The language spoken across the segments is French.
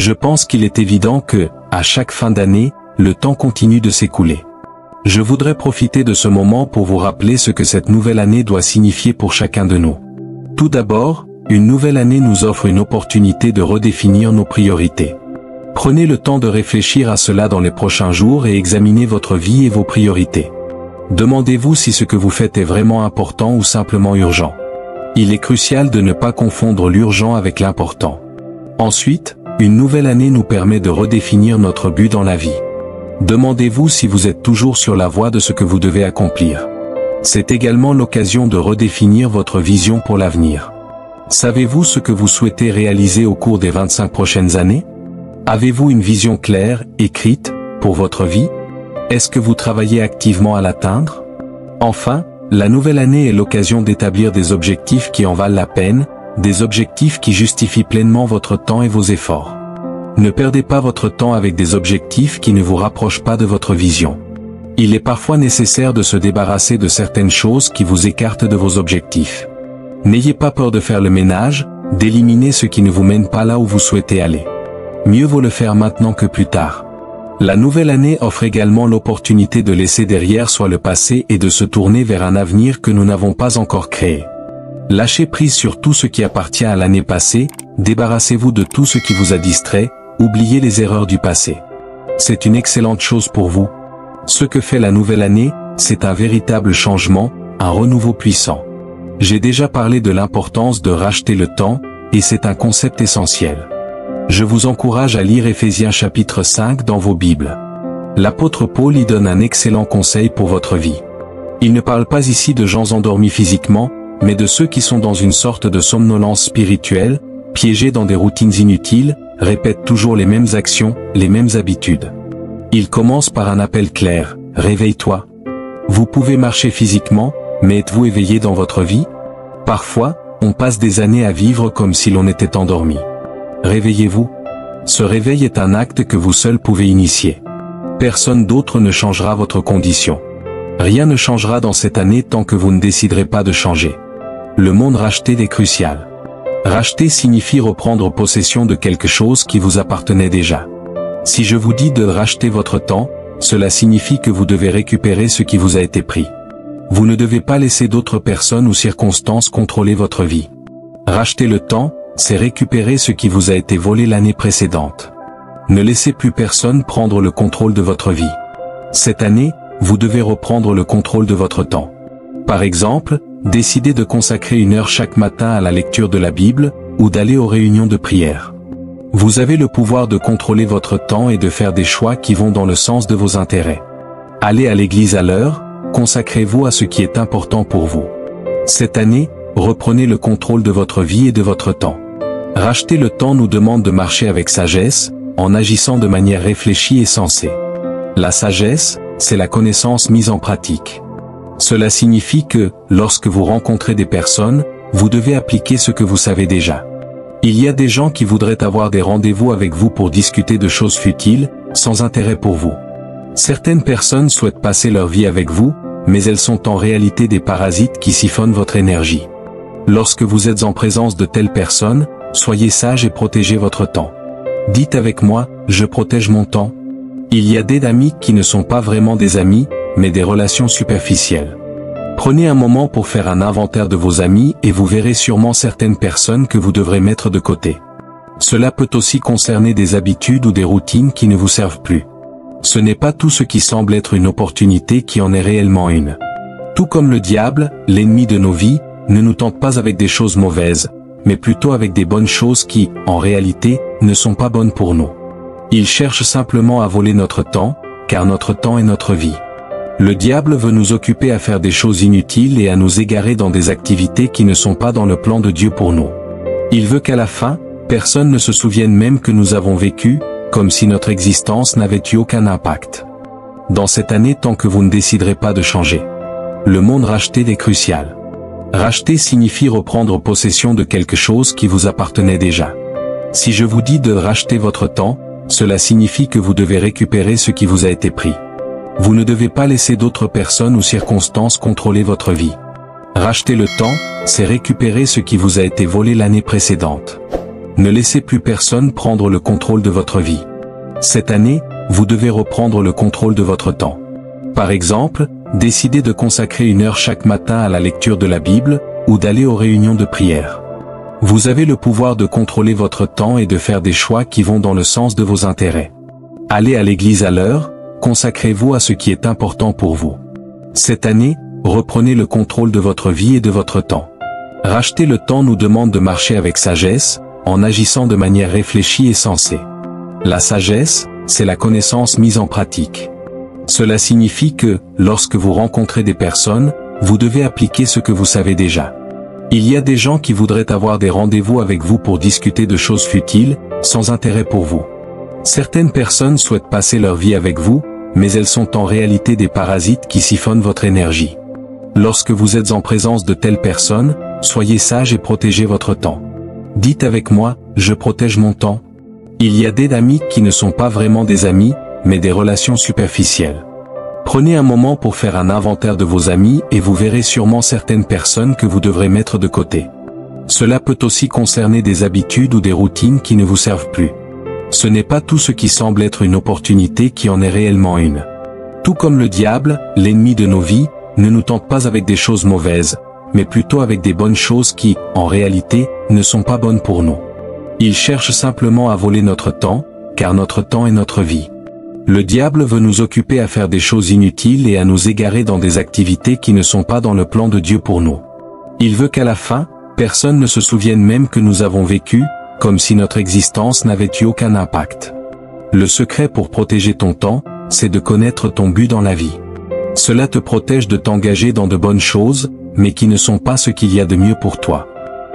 Je pense qu'il est évident que, à chaque fin d'année, le temps continue de s'écouler. Je voudrais profiter de ce moment pour vous rappeler ce que cette nouvelle année doit signifier pour chacun de nous. Tout d'abord, une nouvelle année nous offre une opportunité de redéfinir nos priorités. Prenez le temps de réfléchir à cela dans les prochains jours et examinez votre vie et vos priorités. Demandez-vous si ce que vous faites est vraiment important ou simplement urgent. Il est crucial de ne pas confondre l'urgent avec l'important. Ensuite, une nouvelle année nous permet de redéfinir notre but dans la vie. Demandez-vous si vous êtes toujours sur la voie de ce que vous devez accomplir. C'est également l'occasion de redéfinir votre vision pour l'avenir. Savez-vous ce que vous souhaitez réaliser au cours des 25 prochaines années? Avez-vous une vision claire, écrite, pour votre vie? Est-ce que vous travaillez activement à l'atteindre? Enfin, la nouvelle année est l'occasion d'établir des objectifs qui en valent la peine, des objectifs qui justifient pleinement votre temps et vos efforts. Ne perdez pas votre temps avec des objectifs qui ne vous rapprochent pas de votre vision. Il est parfois nécessaire de se débarrasser de certaines choses qui vous écartent de vos objectifs. N'ayez pas peur de faire le ménage, d'éliminer ce qui ne vous mène pas là où vous souhaitez aller. Mieux vaut le faire maintenant que plus tard. La nouvelle année offre également l'opportunité de laisser derrière soi le passé et de se tourner vers un avenir que nous n'avons pas encore créé. Lâchez prise sur tout ce qui appartient à l'année passée, débarrassez-vous de tout ce qui vous a distrait, oubliez les erreurs du passé. C'est une excellente chose pour vous. Ce que fait la nouvelle année, c'est un véritable changement, un renouveau puissant. J'ai déjà parlé de l'importance de racheter le temps, et c'est un concept essentiel. Je vous encourage à lire Éphésiens chapitre 5 dans vos Bibles. L'apôtre Paul y donne un excellent conseil pour votre vie. Il ne parle pas ici de gens endormis physiquement, mais de ceux qui sont dans une sorte de somnolence spirituelle, piégés dans des routines inutiles, répètent toujours les mêmes actions, les mêmes habitudes. Il commence par un appel clair, « Réveille-toi ». Vous pouvez marcher physiquement, mais êtes-vous éveillé dans votre vie? Parfois, on passe des années à vivre comme si l'on était endormi. Réveillez-vous. Ce réveil est un acte que vous seul pouvez initier. Personne d'autre ne changera votre condition. Rien ne changera dans cette année tant que vous ne déciderez pas de changer. Le monde racheté est crucial. Racheter signifie reprendre possession de quelque chose qui vous appartenait déjà. Si je vous dis de racheter votre temps, cela signifie que vous devez récupérer ce qui vous a été pris. Vous ne devez pas laisser d'autres personnes ou circonstances contrôler votre vie. Racheter le temps, c'est récupérer ce qui vous a été volé l'année précédente. Ne laissez plus personne prendre le contrôle de votre vie. Cette année, vous devez reprendre le contrôle de votre temps. Par exemple, décidez de consacrer 1 heure chaque matin à la lecture de la Bible, ou d'aller aux réunions de prière. Vous avez le pouvoir de contrôler votre temps et de faire des choix qui vont dans le sens de vos intérêts. Allez à l'église à l'heure, consacrez-vous à ce qui est important pour vous. Cette année, reprenez le contrôle de votre vie et de votre temps. Racheter le temps nous demande de marcher avec sagesse, en agissant de manière réfléchie et sensée. La sagesse, c'est la connaissance mise en pratique. Cela signifie que, lorsque vous rencontrez des personnes, vous devez appliquer ce que vous savez déjà. Il y a des gens qui voudraient avoir des rendez-vous avec vous pour discuter de choses futiles, sans intérêt pour vous. Certaines personnes souhaitent passer leur vie avec vous, mais elles sont en réalité des parasites qui siphonnent votre énergie. Lorsque vous êtes en présence de telles personnes, soyez sage et protégez votre temps. Dites avec moi, je protège mon temps. Il y a des amis qui ne sont pas vraiment des amis, mais des relations superficielles. Prenez un moment pour faire un inventaire de vos amis et vous verrez sûrement certaines personnes que vous devrez mettre de côté. Cela peut aussi concerner des habitudes ou des routines qui ne vous servent plus. Ce n'est pas tout ce qui semble être une opportunité qui en est réellement une. Tout comme le diable, l'ennemi de nos vies, ne nous tente pas avec des choses mauvaises, mais plutôt avec des bonnes choses qui, en réalité, ne sont pas bonnes pour nous. Il cherche simplement à voler notre temps, car notre temps est notre vie. Le diable veut nous occuper à faire des choses inutiles et à nous égarer dans des activités qui ne sont pas dans le plan de Dieu pour nous. Il veut qu'à la fin, personne ne se souvienne même que nous avons vécu, comme si notre existence n'avait eu aucun impact. Dans cette année, tant que vous ne déciderez pas de changer, le monde racheté est crucial. Racheter signifie reprendre possession de quelque chose qui vous appartenait déjà. Si je vous dis de racheter votre temps, cela signifie que vous devez récupérer ce qui vous a été pris. Vous ne devez pas laisser d'autres personnes ou circonstances contrôler votre vie. Racheter le temps, c'est récupérer ce qui vous a été volé l'année précédente. Ne laissez plus personne prendre le contrôle de votre vie. Cette année, vous devez reprendre le contrôle de votre temps. Par exemple, décidez de consacrer 1 heure chaque matin à la lecture de la Bible, ou d'aller aux réunions de prière. Vous avez le pouvoir de contrôler votre temps et de faire des choix qui vont dans le sens de vos intérêts. Allez à l'église à l'heure, consacrez-vous à ce qui est important pour vous. Cette année, reprenez le contrôle de votre vie et de votre temps. Racheter le temps nous demande de marcher avec sagesse, en agissant de manière réfléchie et sensée. La sagesse, c'est la connaissance mise en pratique. Cela signifie que, lorsque vous rencontrez des personnes, vous devez appliquer ce que vous savez déjà. Il y a des gens qui voudraient avoir des rendez-vous avec vous pour discuter de choses futiles, sans intérêt pour vous. Certaines personnes souhaitent passer leur vie avec vous, mais elles sont en réalité des parasites qui siphonnent votre énergie. Lorsque vous êtes en présence de telles personnes, soyez sage et protégez votre temps. Dites avec moi, je protège mon temps. Il y a des amis qui ne sont pas vraiment des amis, mais des relations superficielles. Prenez un moment pour faire un inventaire de vos amis et vous verrez sûrement certaines personnes que vous devrez mettre de côté. Cela peut aussi concerner des habitudes ou des routines qui ne vous servent plus. Ce n'est pas tout ce qui semble être une opportunité qui en est réellement une. Tout comme le diable, l'ennemi de nos vies, ne nous tente pas avec des choses mauvaises, mais plutôt avec des bonnes choses qui, en réalité, ne sont pas bonnes pour nous. Il cherche simplement à voler notre temps, car notre temps est notre vie. Le diable veut nous occuper à faire des choses inutiles et à nous égarer dans des activités qui ne sont pas dans le plan de Dieu pour nous. Il veut qu'à la fin, personne ne se souvienne même que nous avons vécu, comme si notre existence n'avait eu aucun impact. Le secret pour protéger ton temps, c'est de connaître ton but dans la vie. Cela te protège de t'engager dans de bonnes choses, mais qui ne sont pas ce qu'il y a de mieux pour toi.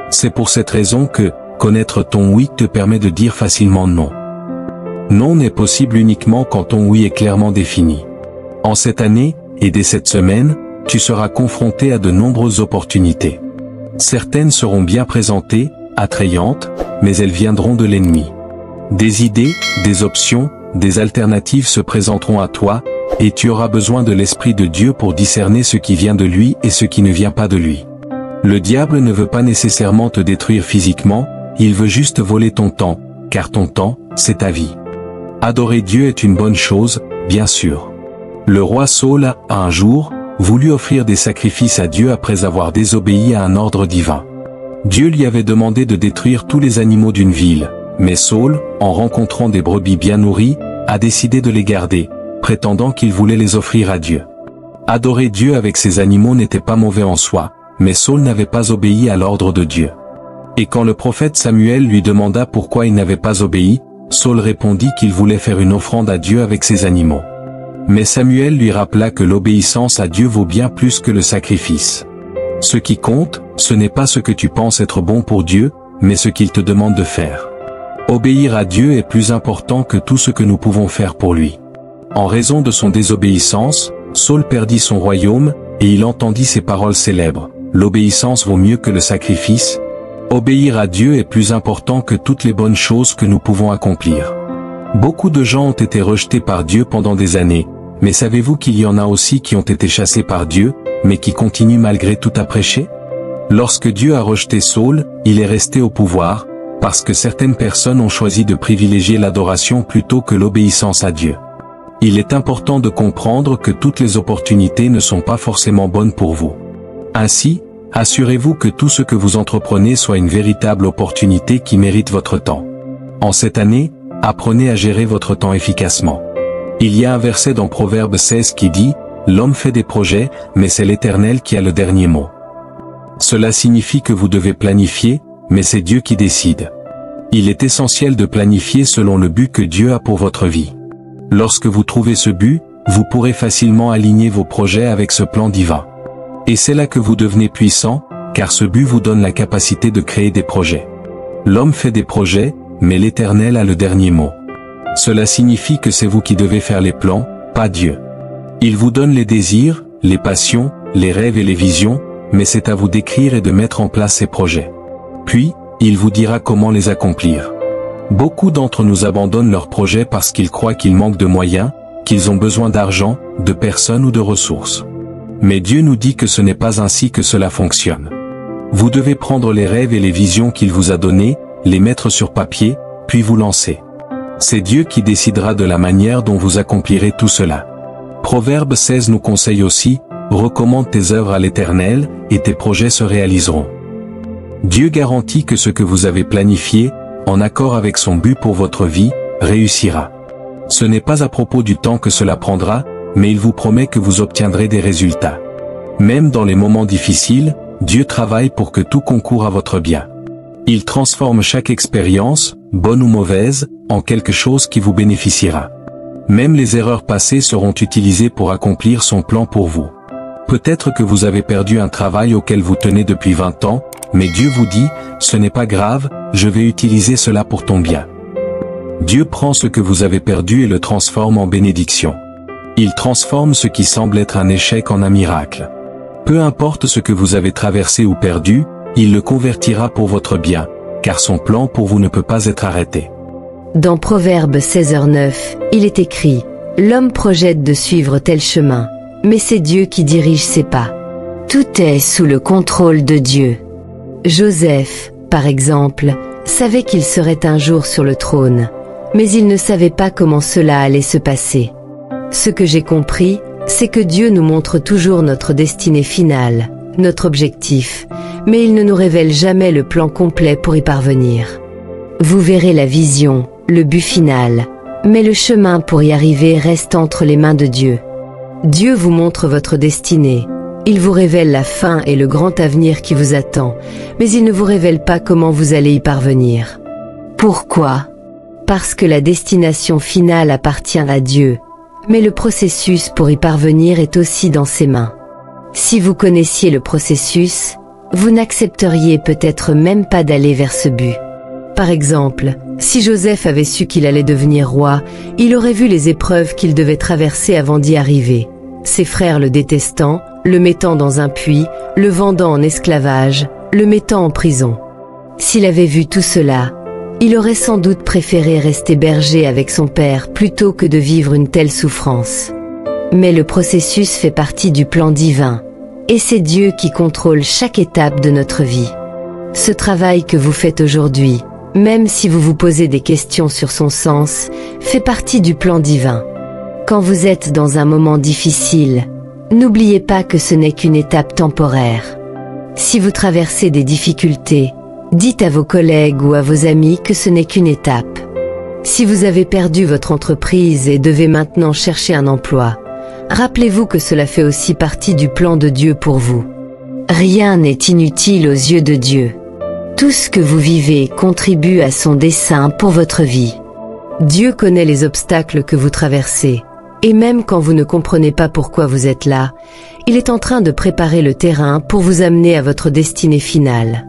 C'est pour cette raison que, connaître ton oui te permet de dire facilement non. Non n'est possible uniquement quand ton oui est clairement défini. En cette année, et dès cette semaine, tu seras confronté à de nombreuses opportunités. Certaines seront bien présentées, attrayantes, mais elles viendront de l'ennemi. Des idées, des options, des alternatives se présenteront à toi, et tu auras besoin de l'Esprit de Dieu pour discerner ce qui vient de lui et ce qui ne vient pas de lui. Le diable ne veut pas nécessairement te détruire physiquement, il veut juste voler ton temps, car ton temps, c'est ta vie. Adorer Dieu est une bonne chose, bien sûr. Le roi Saül a, un jour, voulu offrir des sacrifices à Dieu après avoir désobéi à un ordre divin. Dieu lui avait demandé de détruire tous les animaux d'une ville, mais Saül, en rencontrant des brebis bien nourries, a décidé de les garder, prétendant qu'il voulait les offrir à Dieu. Adorer Dieu avec ces animaux n'était pas mauvais en soi, mais Saül n'avait pas obéi à l'ordre de Dieu. Et quand le prophète Samuel lui demanda pourquoi il n'avait pas obéi, Saül répondit qu'il voulait faire une offrande à Dieu avec ses animaux. Mais Samuel lui rappela que l'obéissance à Dieu vaut bien plus que le sacrifice. Ce qui compte, ce n'est pas ce que tu penses être bon pour Dieu, mais ce qu'il te demande de faire. Obéir à Dieu est plus important que tout ce que nous pouvons faire pour lui. En raison de son désobéissance, Saül perdit son royaume, et il entendit ces paroles célèbres. L'obéissance vaut mieux que le sacrifice. Obéir à Dieu est plus important que toutes les bonnes choses que nous pouvons accomplir. Beaucoup de gens ont été rejetés par Dieu pendant des années, mais savez-vous qu'il y en a aussi qui ont été chassés par Dieu, mais qui continuent malgré tout à prêcher? Lorsque Dieu a rejeté Saül, il est resté au pouvoir, parce que certaines personnes ont choisi de privilégier l'adoration plutôt que l'obéissance à Dieu. Il est important de comprendre que toutes les opportunités ne sont pas forcément bonnes pour vous. Ainsi, assurez-vous que tout ce que vous entreprenez soit une véritable opportunité qui mérite votre temps. En cette année, apprenez à gérer votre temps efficacement. Il y a un verset dans Proverbe 16 qui dit « L'homme fait des projets, mais c'est l'Éternel qui a le dernier mot ». Cela signifie que vous devez planifier, mais c'est Dieu qui décide. Il est essentiel de planifier selon le but que Dieu a pour votre vie. Lorsque vous trouvez ce but, vous pourrez facilement aligner vos projets avec ce plan divin. Et c'est là que vous devenez puissant, car ce but vous donne la capacité de créer des projets. L'homme fait des projets, mais l'Éternel a le dernier mot. Cela signifie que c'est vous qui devez faire les plans, pas Dieu. Il vous donne les désirs, les passions, les rêves et les visions, mais c'est à vous d'écrire et de mettre en place ces projets. Puis, il vous dira comment les accomplir. Beaucoup d'entre nous abandonnent leurs projets parce qu'ils croient qu'ils manquent de moyens, qu'ils ont besoin d'argent, de personnes ou de ressources. Mais Dieu nous dit que ce n'est pas ainsi que cela fonctionne. Vous devez prendre les rêves et les visions qu'il vous a donnés, les mettre sur papier, puis vous lancer. C'est Dieu qui décidera de la manière dont vous accomplirez tout cela. Proverbe 16 nous conseille aussi, recommande tes œuvres à l'Éternel, et tes projets se réaliseront. Dieu garantit que ce que vous avez planifié, en accord avec son but pour votre vie, réussira. Ce n'est pas à propos du temps que cela prendra, mais il vous promet que vous obtiendrez des résultats. Même dans les moments difficiles, Dieu travaille pour que tout concourt à votre bien. Il transforme chaque expérience, bonne ou mauvaise, en quelque chose qui vous bénéficiera. Même les erreurs passées seront utilisées pour accomplir son plan pour vous. Peut-être que vous avez perdu un travail auquel vous tenez depuis 20 ans, mais Dieu vous dit, ce n'est pas grave, je vais utiliser cela pour ton bien. Dieu prend ce que vous avez perdu et le transforme en bénédiction. Il transforme ce qui semble être un échec en un miracle. Peu importe ce que vous avez traversé ou perdu, il le convertira pour votre bien, car son plan pour vous ne peut pas être arrêté. Dans Proverbe 16h9, il est écrit « L'homme projette de suivre tel chemin, mais c'est Dieu qui dirige ses pas. Tout est sous le contrôle de Dieu. » Joseph, par exemple, savait qu'il serait un jour sur le trône, mais il ne savait pas comment cela allait se passer. Ce que j'ai compris, c'est que Dieu nous montre toujours notre destinée finale, notre objectif, mais il ne nous révèle jamais le plan complet pour y parvenir. Vous verrez la vision, le but final, mais le chemin pour y arriver reste entre les mains de Dieu. Dieu vous montre votre destinée, il vous révèle la fin et le grand avenir qui vous attend, mais il ne vous révèle pas comment vous allez y parvenir. Pourquoi ? Parce que la destination finale appartient à Dieu, mais le processus pour y parvenir est aussi dans ses mains. Si vous connaissiez le processus, vous n'accepteriez peut-être même pas d'aller vers ce but. Par exemple, si Joseph avait su qu'il allait devenir roi, il aurait vu les épreuves qu'il devait traverser avant d'y arriver. Ses frères le détestant, le mettant dans un puits, le vendant en esclavage, le mettant en prison. S'il avait vu tout cela, il aurait sans doute préféré rester berger avec son père plutôt que de vivre une telle souffrance. Mais le processus fait partie du plan divin, et c'est Dieu qui contrôle chaque étape de notre vie. Ce travail que vous faites aujourd'hui, même si vous vous posez des questions sur son sens, fait partie du plan divin. Quand vous êtes dans un moment difficile, n'oubliez pas que ce n'est qu'une étape temporaire. Si vous traversez des difficultés, dites à vos collègues ou à vos amis que ce n'est qu'une étape. Si vous avez perdu votre entreprise et devez maintenant chercher un emploi, rappelez-vous que cela fait aussi partie du plan de Dieu pour vous. Rien n'est inutile aux yeux de Dieu. Tout ce que vous vivez contribue à son dessein pour votre vie. Dieu connaît les obstacles que vous traversez, et même quand vous ne comprenez pas pourquoi vous êtes là, il est en train de préparer le terrain pour vous amener à votre destinée finale.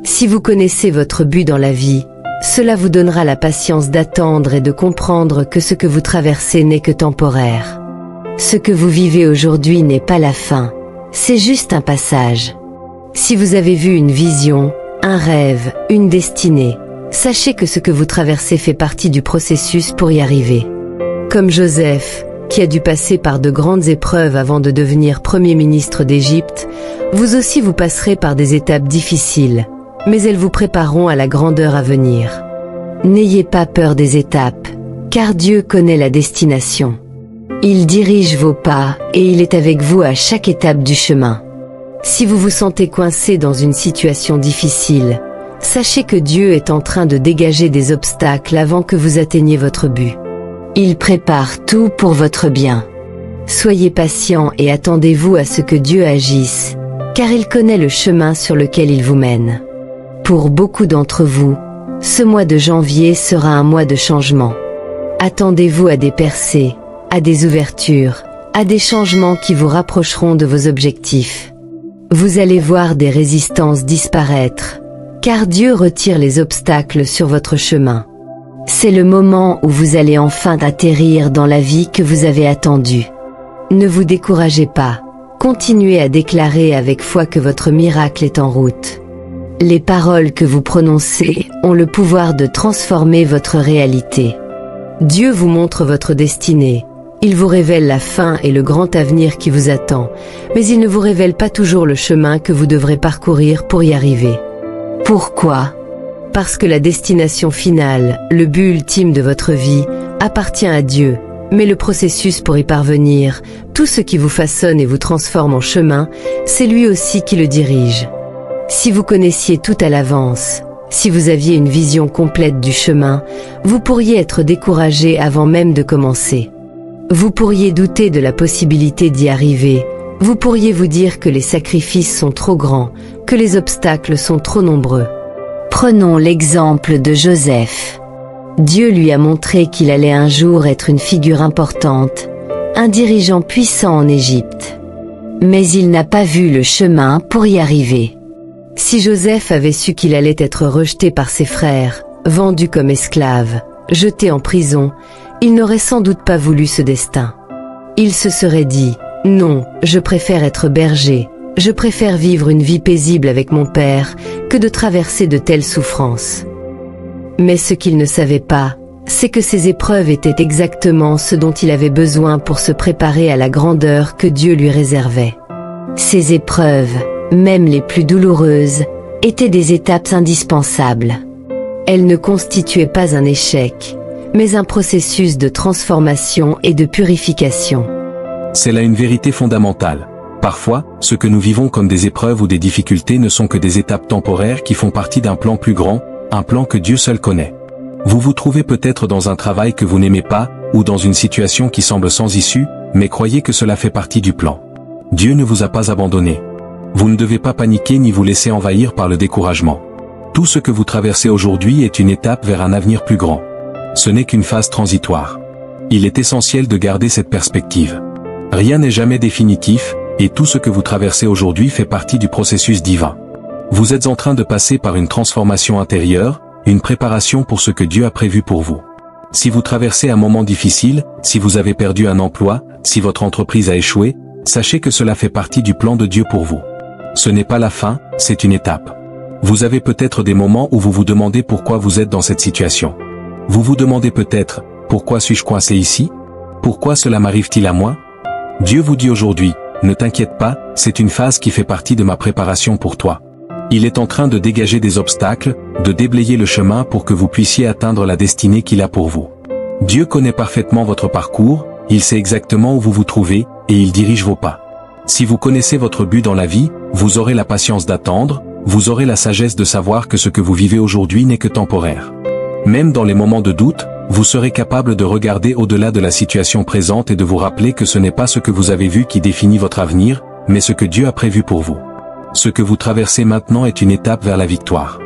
Si vous connaissez votre but dans la vie, cela vous donnera la patience d'attendre et de comprendre que ce que vous traversez n'est que temporaire. Ce que vous vivez aujourd'hui n'est pas la fin, c'est juste un passage. Si vous avez vu une vision, un rêve, une destinée, sachez que ce que vous traversez fait partie du processus pour y arriver. Comme Joseph, qui a dû passer par de grandes épreuves avant de devenir Premier ministre d'Égypte, vous aussi vous passerez par des étapes difficiles, mais elles vous prépareront à la grandeur à venir. N'ayez pas peur des étapes, car Dieu connaît la destination. Il dirige vos pas et il est avec vous à chaque étape du chemin. Si vous vous sentez coincé dans une situation difficile, sachez que Dieu est en train de dégager des obstacles avant que vous atteigniez votre but. Il prépare tout pour votre bien. Soyez patient et attendez-vous à ce que Dieu agisse, car il connaît le chemin sur lequel il vous mène. Pour beaucoup d'entre vous, ce mois de janvier sera un mois de changement. Attendez-vous à des percées, à des ouvertures, à des changements qui vous rapprocheront de vos objectifs. Vous allez voir des résistances disparaître, car Dieu retire les obstacles sur votre chemin. C'est le moment où vous allez enfin atterrir dans la vie que vous avez attendue. Ne vous découragez pas, continuez à déclarer avec foi que votre miracle est en route. Les paroles que vous prononcez ont le pouvoir de transformer votre réalité. Dieu vous montre votre destinée. Il vous révèle la fin et le grand avenir qui vous attend, mais il ne vous révèle pas toujours le chemin que vous devrez parcourir pour y arriver. Pourquoi ? Parce que la destination finale, le but ultime de votre vie, appartient à Dieu, mais le processus pour y parvenir, tout ce qui vous façonne et vous transforme en chemin, c'est lui aussi qui le dirige. Si vous connaissiez tout à l'avance, si vous aviez une vision complète du chemin, vous pourriez être découragé avant même de commencer. Vous pourriez douter de la possibilité d'y arriver, vous pourriez vous dire que les sacrifices sont trop grands, que les obstacles sont trop nombreux. Prenons l'exemple de Joseph. Dieu lui a montré qu'il allait un jour être une figure importante, un dirigeant puissant en Égypte. Mais il n'a pas vu le chemin pour y arriver. Si Joseph avait su qu'il allait être rejeté par ses frères, vendu comme esclave, jeté en prison, il n'aurait sans doute pas voulu ce destin. Il se serait dit « Non, je préfère être berger, je préfère vivre une vie paisible avec mon père que de traverser de telles souffrances. » Mais ce qu'il ne savait pas, c'est que ces épreuves étaient exactement ce dont il avait besoin pour se préparer à la grandeur que Dieu lui réservait. Ces épreuves, même les plus douloureuses, étaient des étapes indispensables. Elles ne constituaient pas un échec, mais un processus de transformation et de purification. C'est là une vérité fondamentale. Parfois, ce que nous vivons comme des épreuves ou des difficultés ne sont que des étapes temporaires qui font partie d'un plan plus grand, un plan que Dieu seul connaît. Vous vous trouvez peut-être dans un travail que vous n'aimez pas, ou dans une situation qui semble sans issue, mais croyez que cela fait partie du plan. Dieu ne vous a pas abandonné. Vous ne devez pas paniquer ni vous laisser envahir par le découragement. Tout ce que vous traversez aujourd'hui est une étape vers un avenir plus grand. Ce n'est qu'une phase transitoire. Il est essentiel de garder cette perspective. Rien n'est jamais définitif, et tout ce que vous traversez aujourd'hui fait partie du processus divin. Vous êtes en train de passer par une transformation intérieure, une préparation pour ce que Dieu a prévu pour vous. Si vous traversez un moment difficile, si vous avez perdu un emploi, si votre entreprise a échoué, sachez que cela fait partie du plan de Dieu pour vous. Ce n'est pas la fin, c'est une étape. Vous avez peut-être des moments où vous vous demandez pourquoi vous êtes dans cette situation. Vous vous demandez peut-être, pourquoi suis-je coincé ici? Pourquoi cela m'arrive-t-il à moi? Dieu vous dit aujourd'hui, ne t'inquiète pas, c'est une phase qui fait partie de ma préparation pour toi. Il est en train de dégager des obstacles, de déblayer le chemin pour que vous puissiez atteindre la destinée qu'il a pour vous. Dieu connaît parfaitement votre parcours, il sait exactement où vous vous trouvez, et il dirige vos pas. Si vous connaissez votre but dans la vie, vous aurez la patience d'attendre, vous aurez la sagesse de savoir que ce que vous vivez aujourd'hui n'est que temporaire. Même dans les moments de doute, vous serez capable de regarder au-delà de la situation présente et de vous rappeler que ce n'est pas ce que vous avez vu qui définit votre avenir, mais ce que Dieu a prévu pour vous. Ce que vous traversez maintenant est une étape vers la victoire.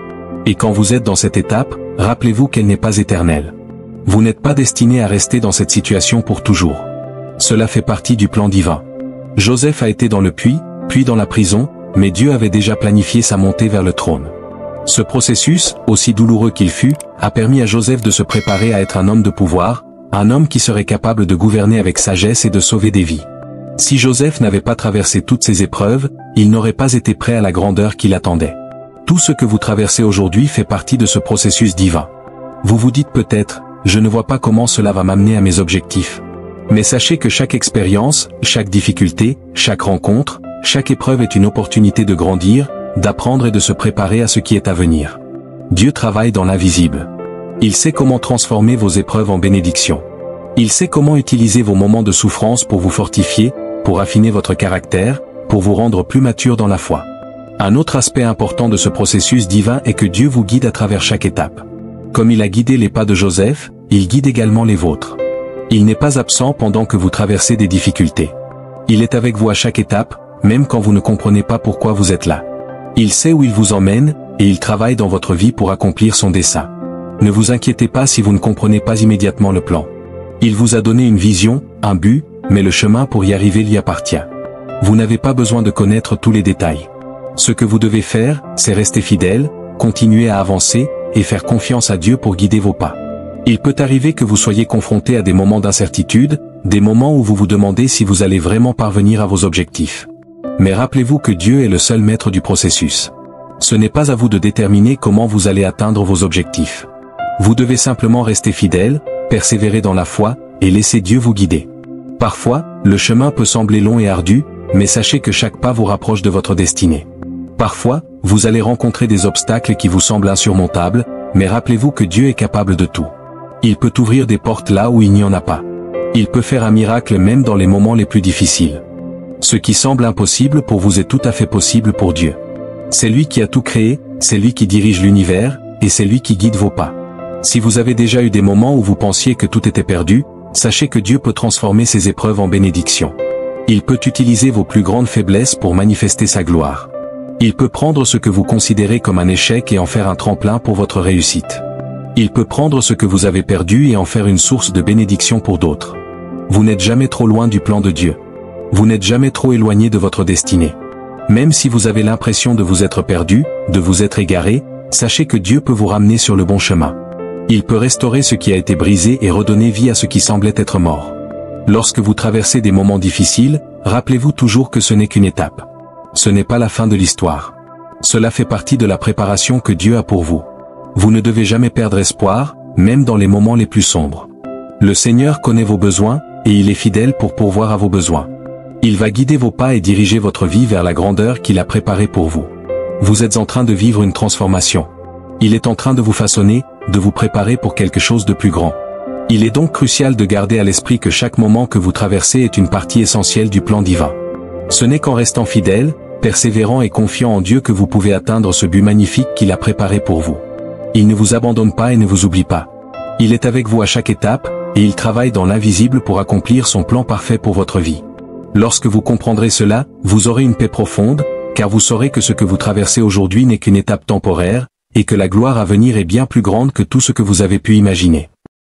Et quand vous êtes dans cette étape, rappelez-vous qu'elle n'est pas éternelle. Vous n'êtes pas destiné à rester dans cette situation pour toujours. Cela fait partie du plan divin. Joseph a été dans le puits, puis dans la prison, mais Dieu avait déjà planifié sa montée vers le trône. Ce processus, aussi douloureux qu'il fut, a permis à Joseph de se préparer à être un homme de pouvoir, un homme qui serait capable de gouverner avec sagesse et de sauver des vies. Si Joseph n'avait pas traversé toutes ces épreuves, il n'aurait pas été prêt à la grandeur qui l'attendait. Tout ce que vous traversez aujourd'hui fait partie de ce processus divin. Vous vous dites peut-être, je ne vois pas comment cela va m'amener à mes objectifs. Mais sachez que chaque expérience, chaque difficulté, chaque rencontre, chaque épreuve est une opportunité de grandir, d'apprendre et de se préparer à ce qui est à venir. Dieu travaille dans l'invisible. Il sait comment transformer vos épreuves en bénédictions. Il sait comment utiliser vos moments de souffrance pour vous fortifier, pour affiner votre caractère, pour vous rendre plus mature dans la foi. Un autre aspect important de ce processus divin est que Dieu vous guide à travers chaque étape. Comme il a guidé les pas de Joseph, il guide également les vôtres. Il n'est pas absent pendant que vous traversez des difficultés. Il est avec vous à chaque étape, même quand vous ne comprenez pas pourquoi vous êtes là. Il sait où il vous emmène, et il travaille dans votre vie pour accomplir son dessein. Ne vous inquiétez pas si vous ne comprenez pas immédiatement le plan. Il vous a donné une vision, un but, mais le chemin pour y arriver lui appartient. Vous n'avez pas besoin de connaître tous les détails. Ce que vous devez faire, c'est rester fidèle, continuer à avancer, et faire confiance à Dieu pour guider vos pas. Il peut arriver que vous soyez confronté à des moments d'incertitude, des moments où vous vous demandez si vous allez vraiment parvenir à vos objectifs. Mais rappelez-vous que Dieu est le seul maître du processus. Ce n'est pas à vous de déterminer comment vous allez atteindre vos objectifs. Vous devez simplement rester fidèle, persévérer dans la foi, et laisser Dieu vous guider. Parfois, le chemin peut sembler long et ardu, mais sachez que chaque pas vous rapproche de votre destinée. Parfois, vous allez rencontrer des obstacles qui vous semblent insurmontables, mais rappelez-vous que Dieu est capable de tout. Il peut ouvrir des portes là où il n'y en a pas. Il peut faire un miracle même dans les moments les plus difficiles. Ce qui semble impossible pour vous est tout à fait possible pour Dieu. C'est lui qui a tout créé, c'est lui qui dirige l'univers, et c'est lui qui guide vos pas. Si vous avez déjà eu des moments où vous pensiez que tout était perdu, sachez que Dieu peut transformer ces épreuves en bénédictions. Il peut utiliser vos plus grandes faiblesses pour manifester sa gloire. Il peut prendre ce que vous considérez comme un échec et en faire un tremplin pour votre réussite. Il peut prendre ce que vous avez perdu et en faire une source de bénédiction pour d'autres. Vous n'êtes jamais trop loin du plan de Dieu. Vous n'êtes jamais trop éloigné de votre destinée. Même si vous avez l'impression de vous être perdu, de vous être égaré, sachez que Dieu peut vous ramener sur le bon chemin. Il peut restaurer ce qui a été brisé et redonner vie à ce qui semblait être mort. Lorsque vous traversez des moments difficiles, rappelez-vous toujours que ce n'est qu'une étape. Ce n'est pas la fin de l'histoire. Cela fait partie de la préparation que Dieu a pour vous. Vous ne devez jamais perdre espoir, même dans les moments les plus sombres. Le Seigneur connaît vos besoins, et il est fidèle pour pourvoir à vos besoins. Il va guider vos pas et diriger votre vie vers la grandeur qu'il a préparée pour vous. Vous êtes en train de vivre une transformation. Il est en train de vous façonner, de vous préparer pour quelque chose de plus grand. Il est donc crucial de garder à l'esprit que chaque moment que vous traversez est une partie essentielle du plan divin. Ce n'est qu'en restant fidèle, persévérant et confiant en Dieu que vous pouvez atteindre ce but magnifique qu'il a préparé pour vous. Il ne vous abandonne pas et ne vous oublie pas. Il est avec vous à chaque étape, et il travaille dans l'invisible pour accomplir son plan parfait pour votre vie. Lorsque vous comprendrez cela, vous aurez une paix profonde, car vous saurez que ce que vous traversez aujourd'hui n'est qu'une étape temporaire, et que la gloire à venir est bien plus grande que tout ce que vous avez pu imaginer.